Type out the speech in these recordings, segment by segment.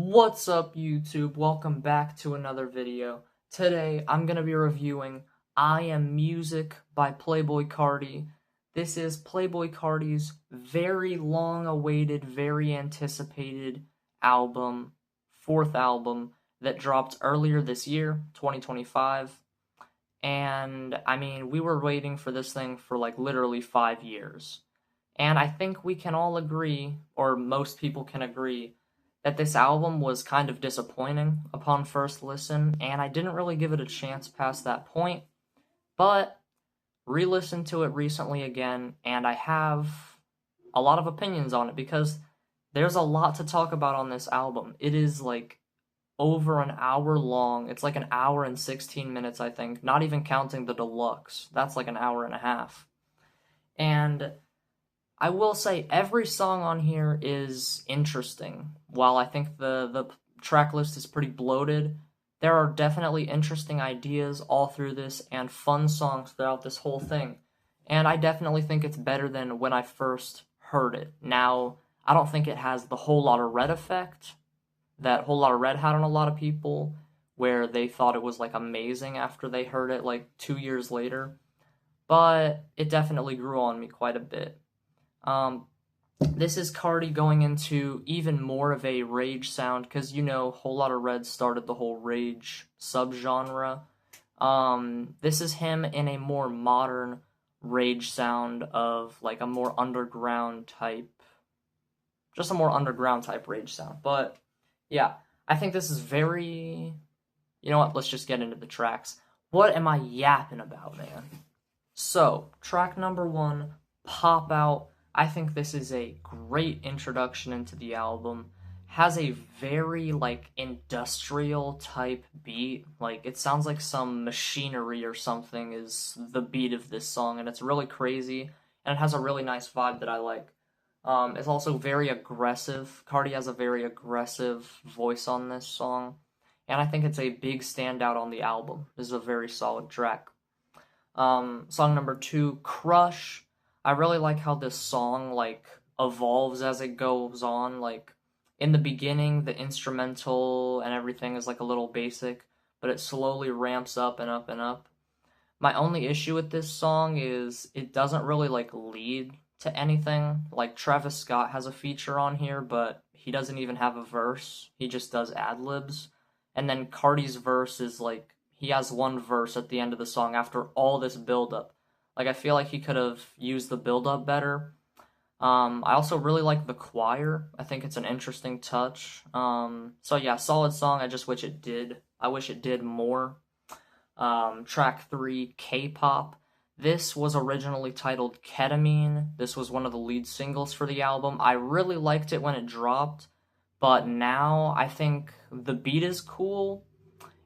What's up, YouTube? Welcome back to another video. Today, I'm going to be reviewing I Am Music by Playboi Carti. This is Playboi Carti's very long-awaited, very anticipated album, fourth album, that dropped earlier this year, 2025. And, I mean, we were waiting for this thing for, like, literally 5 years. And I think we can all agree, or most people can agree, that this album was kind of disappointing upon first listen, and I didn't really give it a chance past that point, but re-listened to it recently again, and I have a lot of opinions on it because there's a lot to talk about on this album. It is like over an hour long. It's like an hour and 16 minutes, I think, not even counting the deluxe. That's like an hour and a half. And I will say every song on here is interesting. While I think the track list is pretty bloated, there are definitely interesting ideas all through this and fun songs throughout this whole thing. And I definitely think it's better than when I first heard it. Now, I don't think it has the Whole Lotta Red effect that Whole Lotta Red had on a lot of people, where they thought it was like amazing after they heard it like 2 years later. But it definitely grew on me quite a bit. This is Carti going into even more of a rage sound, because, you know, Whole Lotta Red started the whole rage subgenre. This is him in a more modern rage sound of, like, a more underground type, just a more underground type rage sound. But, yeah, I think this is very, you know what, let's just get into the tracks. What am I yapping about, man? So, track number 1, Pop Out. I think this is a great introduction into the album. Has a very, like, industrial type beat. Like, it sounds like some machinery or something is the beat of this song, and it's really crazy, and it has a really nice vibe that I like. It's also very aggressive. Carti has a very aggressive voice on this song, and I think it's a big standout on the album. This is a very solid track. Song number 2, Crush. I really like how this song, like, evolves as it goes on. Like, in the beginning, the instrumental and everything is, like, a little basic, but it slowly ramps up and up and up. My only issue with this song is it doesn't really, like, lead to anything. Like, Travis Scott has a feature on here, but he doesn't even have a verse. He just does ad-libs. And then Carti's verse is, like, he has one verse at the end of the song after all this build-up. Like, I feel like he could have used the build-up better. I also really like the choir. I think it's an interesting touch. So yeah, solid song. I just wish it did. I wish it did more. Track 3, K-pop. This was originally titled Ketamine. This was one of the lead singles for the album. I really liked it when it dropped, but now I think the beat is cool,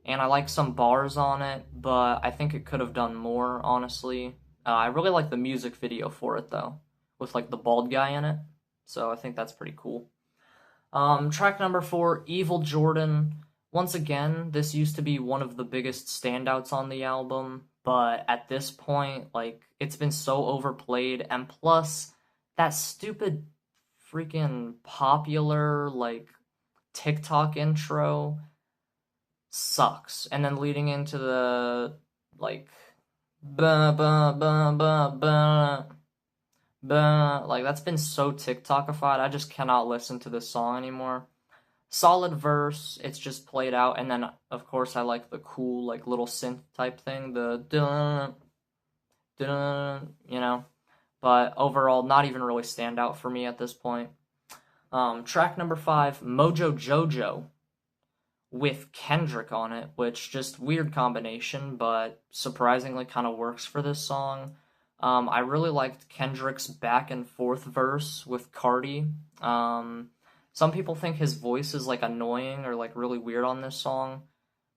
and I like some bars on it, but I think it could have done more, honestly. I really like the music video for it, though, with, like, the bald guy in it, so I think that's pretty cool. Track number 4, Evil Jordan. Once again, this used to be one of the biggest standouts on the album, but at this point, like, it's been so overplayed, and plus, that stupid freaking popular, like, TikTok intro sucks. And then leading into the, like, bah, bah, bah, bah, bah, bah, like, that's been so TikTokified, I just cannot listen to this song anymore. Solid verse, it's just played out, and then, of course, I like the cool, like, little synth type thing, the dun, dun, you know, but overall, not even really stand out for me at this point. Track number 5, Mojo Jojo, with Kendrick on it, which just weird combination, but surprisingly kind of works for this song. I really liked Kendrick's back and forth verse with Carti. Some people think his voice is, like, annoying or, like, really weird on this song,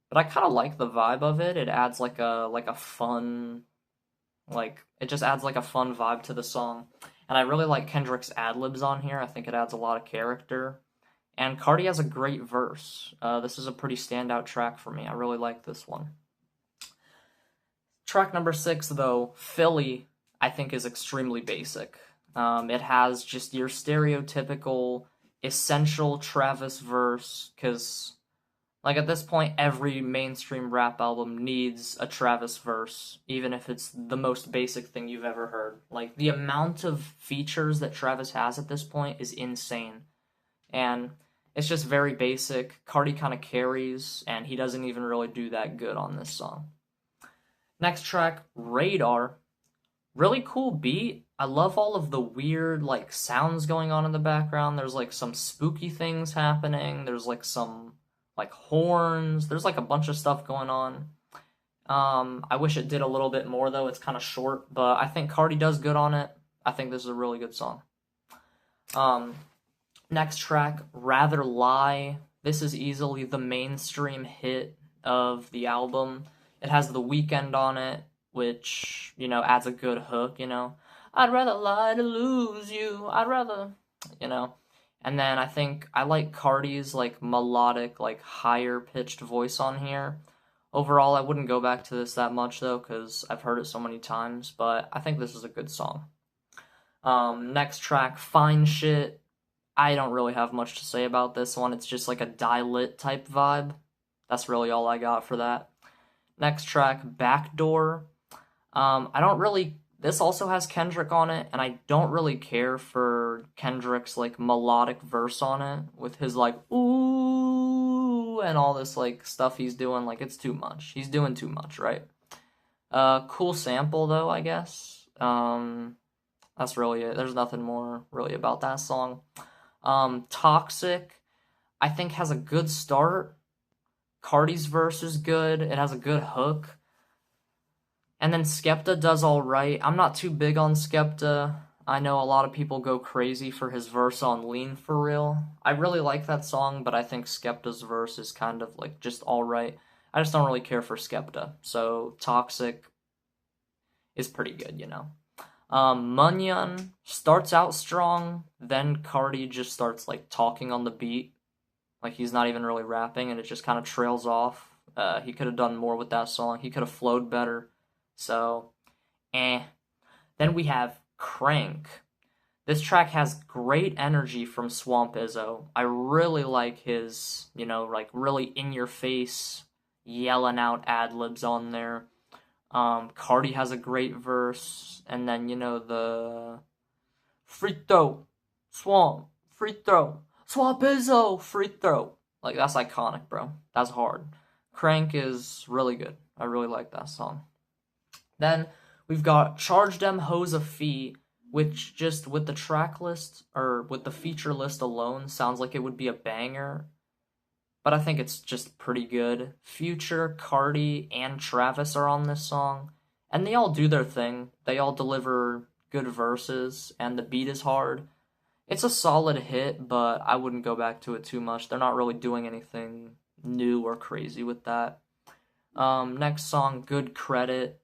but I kind of like the vibe of it. It adds like a fun, like, it just adds like a fun vibe to the song. And I really like Kendrick's ad-libs on here. I think it adds a lot of character. And Carti has a great verse. This is a pretty standout track for me. I really like this one. Track number 6, though, Philly, I think is extremely basic. It has just your stereotypical essential Travis verse, because like at this point every mainstream rap album needs a Travis verse, even if it's the most basic thing you've ever heard. Like the amount of features that Travis has at this point is insane. And it's just very basic. Cardi kind of carries, and he doesn't even really do that good on this song. Next track, Radar. Really cool beat. I love all of the weird like sounds going on in the background. There's like some spooky things happening. There's like some like horns. There's like a bunch of stuff going on. I wish it did a little bit more though. It's kind of short, but I think Cardi does good on it. I think this is a really good song. Next track, Rather Lie. This is easily the mainstream hit of the album. It has The Weeknd on it, which, you know, adds a good hook, you know. I'd rather lie to lose you. I'd rather, you know. And then I think I like Cardi's, like, melodic, like, higher pitched voice on here. Overall, I wouldn't go back to this that much, though, because I've heard it so many times, but I think this is a good song. Next track, Fine Shit. I don't really have much to say about this one. It's just like a die-lit type vibe. That's really all I got for that. Next track, Backdoor. I don't really... This also has Kendrick on it, and I don't really care for Kendrick's, like, melodic verse on it, with his, like, ooh, and all this, like, stuff he's doing. Like, it's too much. He's doing too much, right? Cool sample, though, I guess. That's really it. There's nothing more, really, about that song. Toxic, I think, has a good start. Cardi's verse is good. It has a good hook. And then Skepta does alright. I'm not too big on Skepta. I know a lot of people go crazy for his verse on Lean for Real. I really like that song, but I think Skepta's verse is kind of like just alright. I just don't really care for Skepta. So Toxic is pretty good, you know. Munyon starts out strong, then Cardi just starts like talking on the beat. Like he's not even really rapping, and it just kind of trails off. He could have done more with that song. He could have flowed better. So, Then we have Crank. This track has great energy from Swamp Izzo. I really like his, you know, like really in your face, yelling out ad-libs on there. Cardi has a great verse, and then, you know, the free throw, Swamp, free throw, Swamp Izzo, free throw. Like, that's iconic, bro. That's hard. Crank is really good. I really like that song. Then we've got Charge Dem Hoes a Fee, which just with the track list, or with the feature list alone, sounds like it would be a banger. But I think it's just pretty good. Future, Cardi, and Travis are on this song, and they all do their thing. They all deliver good verses, and the beat is hard. It's a solid hit, but I wouldn't go back to it too much. They're not really doing anything new or crazy with that. Next song, Good Credit.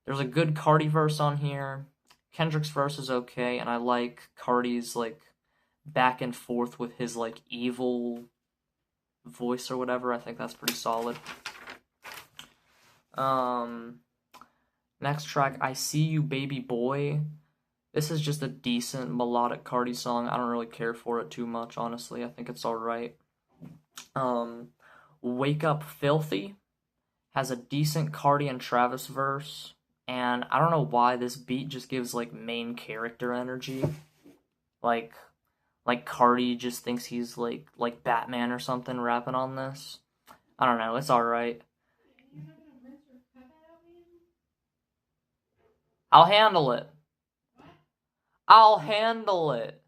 There's a good Cardi verse on here. Kendrick's verse is okay, and I like Cardi's, like, back and forth with his, like, evil voice or whatever. I think that's pretty solid. Next track, I See You Baby Boy. This is just a decent melodic Cardi song. I don't really care for it too much, honestly. I think it's alright. Wake Up Filthy has a decent Cardi and Travis verse, and I don't know why this beat just gives, like, main character energy. Like Cardi just thinks he's, like Batman or something rapping on this. I don't know, it's alright. I'll handle it. I'll handle it.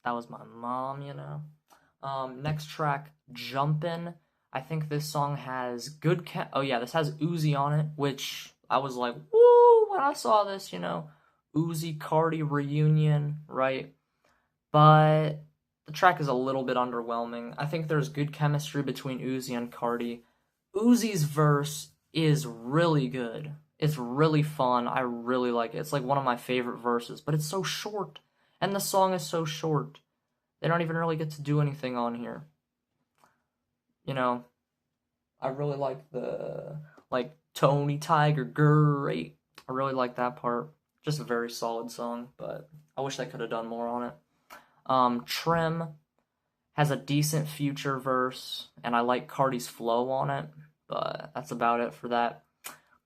That was my mom, you know. Next track, Jumpin'. I think this song has good oh yeah, this has Uzi on it, which I was like, woo, when I saw this, you know. Uzi Cardi reunion, right? But the track is a little bit underwhelming. I think there's good chemistry between Uzi and Cardi. Uzi's verse is really good. It's really fun. I really like it. It's like one of my favorite verses, but it's so short. And the song is so short. They don't even really get to do anything on here. You know, I really like the, like, Tony Tiger, great. I really like that part. Just a very solid song, but I wish they could have done more on it. Trim has a decent Future verse, and I like Cardi's flow on it, but that's about it for that.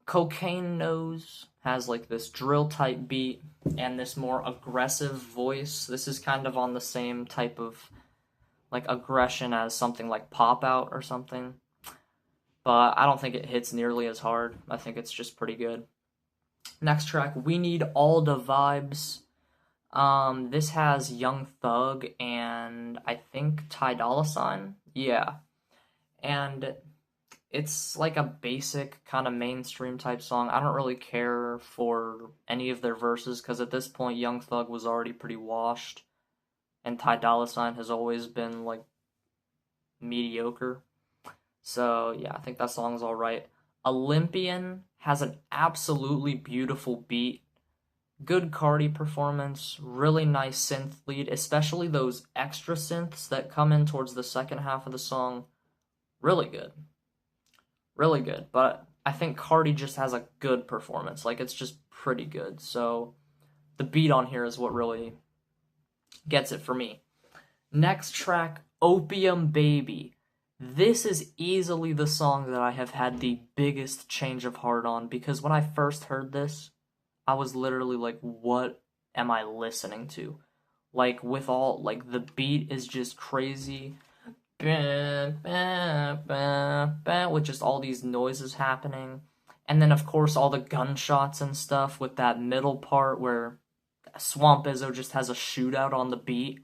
Cocaine Nose has like this drill type beat and this more aggressive voice. This is kind of on the same type of like aggression as something like Pop Out or something, but I don't think it hits nearly as hard. I think it's just pretty good. Next track, We Need All the Vibes. This has Young Thug and I think Ty Dolla $ign. Yeah. And it's like a basic kind of mainstream type song. I don't really care for any of their verses because at this point Young Thug was already pretty washed and Ty Dolla $ign has always been like mediocre. So yeah, I think that song's alright. Olympian has an absolutely beautiful beat. Good Cardi performance, really nice synth lead, especially those extra synths that come in towards the second half of the song. Really good. Really good. But I think Cardi just has a good performance. Like, it's just pretty good. So, the beat on here is what really gets it for me. Next track, Opium Baby. This is easily the song that I have had the biggest change of heart on, because when I first heard this, I was literally like, what am I listening to? Like, with all, like, the beat is just crazy. With just all these noises happening. And then, of course, all the gunshots and stuff with that middle part where Swamp Izzo just has a shootout on the beat.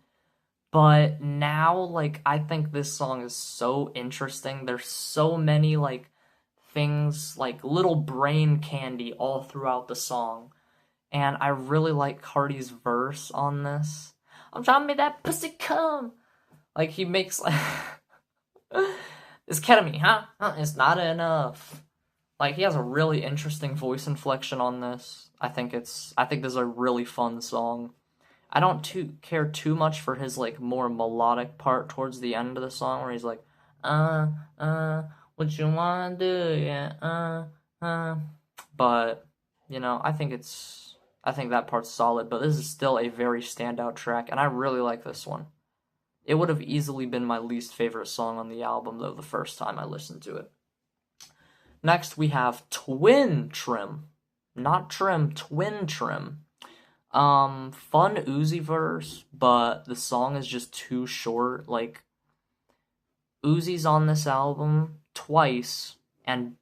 But now, like, I think this song is so interesting. There's so many, like, things, like, little brain candy all throughout the song. And I really like Cardi's verse on this. I'm trying to make that pussy come. Like, he makes, like, this ketamine, huh? It's not enough. Like, he has a really interesting voice inflection on this. I think this is a really fun song. I don't care too much for his, like, more melodic part towards the end of the song where he's like, what you wanna do, yeah, But, you know, I think that part's solid, but this is still a very standout track, and I really like this one. It would have easily been my least favorite song on the album, though, the first time I listened to it. Next, we have Twin Trim. Not Trim, Twin Trim. Fun Uzi verse, but the song is just too short. Like, Uzi's on this album twice, and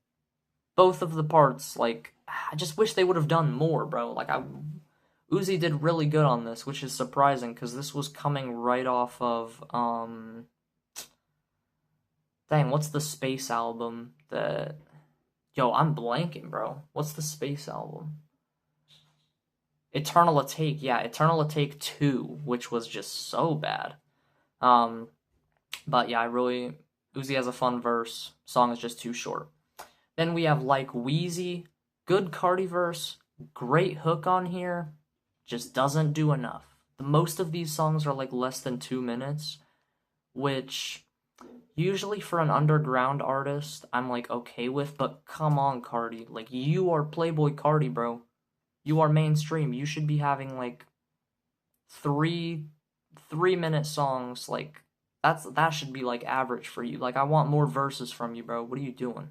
both of the parts, like, I just wish they would have done more, bro. Like, Uzi did really good on this, which is surprising, because this was coming right off of, dang, what's the Space album that, yo, I'm blanking, bro. What's the Space album? Eternal Atake, yeah, Eternal Atake 2, which was just so bad. But yeah, Uzi has a fun verse, song is just too short. Then we have Like Wheezy, good Cardi verse, great hook on here, just doesn't do enough. Most of these songs are like less than 2 minutes, which usually for an underground artist, I'm like okay with, but come on, Cardi. Like, you are Playboi Carti, bro. You are mainstream. You should be having like 3-minute songs. Like, that should be like average for you. Like, I want more verses from you, bro. What are you doing?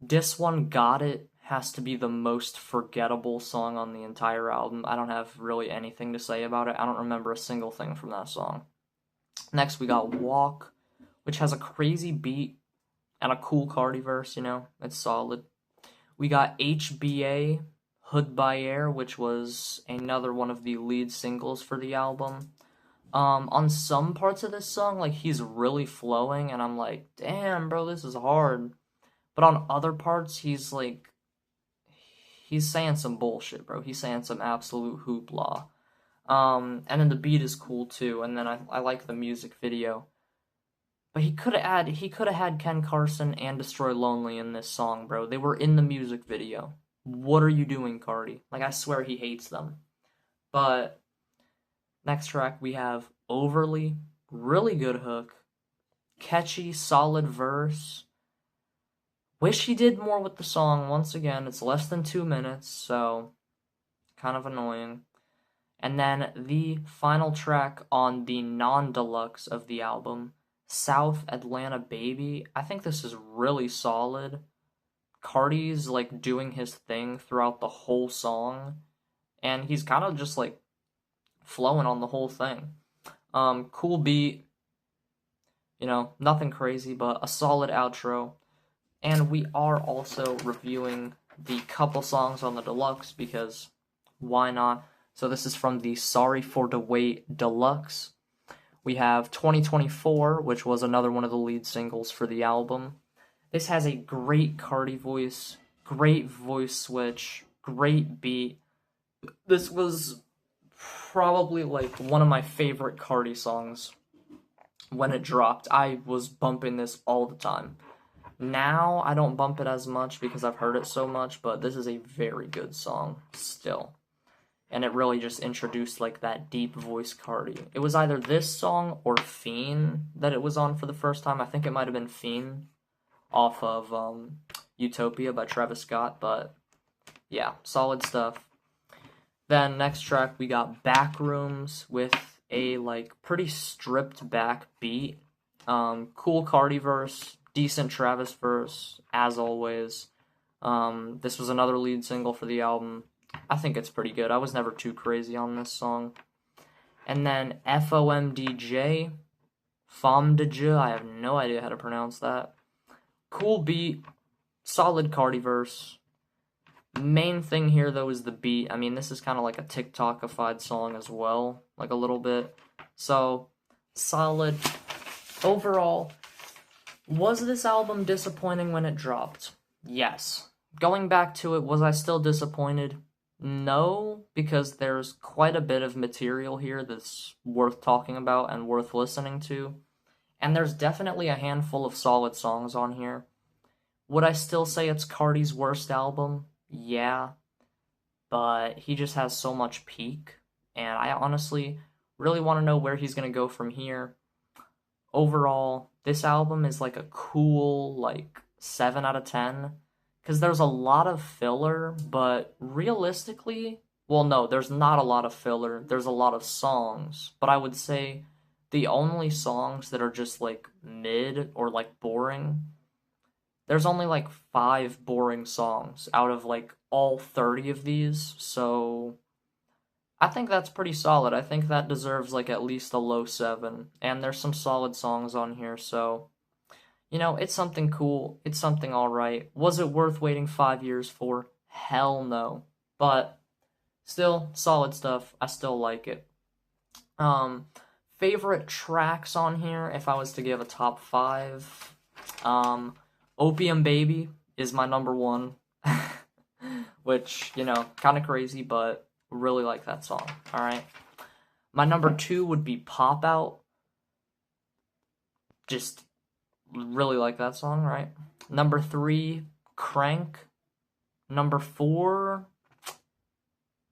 This one, Got It, has to be the most forgettable song on the entire album. I don't have really anything to say about it. I don't remember a single thing from that song. Next, we got Walk, which has a crazy beat and a cool Cardi verse, you know? It's solid. We got HBA, Hood by Air, which was another one of the lead singles for the album. On some parts of this song, like, he's really flowing, and I'm like, damn, bro, this is hard. But on other parts, he's like, he's saying some bullshit, bro. He's saying some absolute hoopla. And then the beat is cool, too, and then I like the music video. But he could have had Ken Carson and Destroy Lonely in this song, bro. They were in the music video. What are you doing, Cardi? Like, I swear he hates them. But next track we have Overly, really good hook, catchy, solid verse. Wish he did more with the song. Once again, it's less than 2 minutes, so kind of annoying. And then the final track on the non-deluxe of the album, South Atlanta Baby. I think this is really solid. Cardi's like doing his thing throughout the whole song, and he's kind of just like flowing on the whole thing. Cool beat, nothing crazy, but a solid outro. And we are also reviewing the couple songs on the deluxe because why not? So this is from the Sorry for the Wait deluxe. We have 2024, which was another one of the lead singles for the album. This has a great Cardi voice, great voice switch, great beat. This was probably like one of my favorite Cardi songs when it dropped. I was bumping this all the time. Now I don't bump it as much because I've heard it so much, but this is a very good song still. And it really just introduced like that deep voice Cardi. It was either this song or Fiend that it was on for the first time. I think it might have been Fiend off of Utopia by Travis Scott, but yeah, solid stuff. Then next track we got Backrooms with a like pretty stripped back beat. Cool Cardi verse, decent Travis verse, as always. This was another lead single for the album. I think it's pretty good. I was never too crazy on this song. And then FOMDJ, FOMDJ, I have no idea how to pronounce that. Cool beat, solid Cardi verse. Main thing here, though, is the beat. I mean, this is kind of like a TikTokified song as well, like a little bit. So, solid. Overall, was this album disappointing when it dropped? Yes. Going back to it, was I still disappointed? No, because there's quite a bit of material here that's worth talking about and worth listening to. And there's definitely a handful of solid songs on here. Would I still say it's Cardi's worst album? Yeah. But he just has so much peak. And I honestly really want to know where he's going to go from here. Overall, this album is like a cool, like, 7 out of 10. Because there's a lot of filler, but realistically, well, no, there's not a lot of filler. There's a lot of songs. But I would say the only songs that are just, like, mid or, like, boring, there's only, like, 5 boring songs out of, like, all 30 of these. So I think that's pretty solid. I think that deserves, like, at least a low 7. And there's some solid songs on here, so it's something cool. It's something alright. Was it worth waiting 5 years for? Hell no. But still, solid stuff. I still like it. Favorite tracks on here, if I was to give a top 5, Opium Baby is my number 1. Which, kind of crazy, but really like that song. Alright. My number 2 would be Pop Out. Just really like that song, right? Number 3, Crank. Number 4,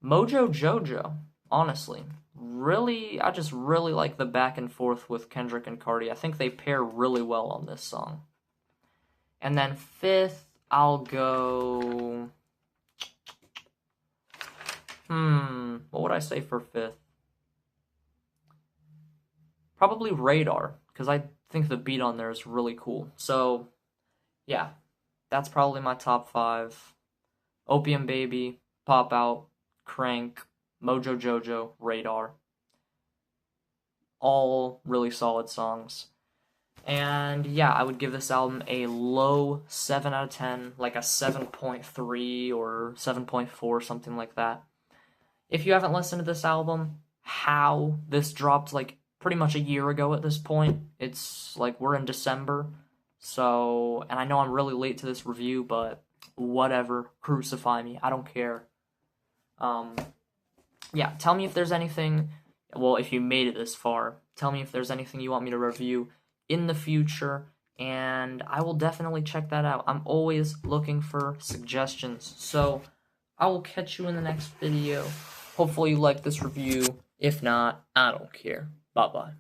Mojo Jojo. Honestly, I just really like the back and forth with Kendrick and Cardi. I think they pair really well on this song. And then 5th, I'll go... what would I say for 5th? Probably Radar, because I think the beat on there is really cool. So, yeah, that's probably my top 5. Opium Baby, Pop Out, Crank, Mojo Jojo, Radar. All really solid songs. And yeah, I would give this album a low 7 out of 10, like a 7.3 or 7.4, something like that. If you haven't listened to this album, how this dropped like pretty much a year ago at this point. It's like we're in December, so, and I know I'm really late to this review, but whatever, crucify me, I don't care. Yeah, tell me if there's anything, well, if you made it this far, tell me if there's anything you want me to review in the future, and I will definitely check that out. I'm always looking for suggestions, so I will catch you in the next video. Hopefully you like this review. If not, I don't care. Bye-bye.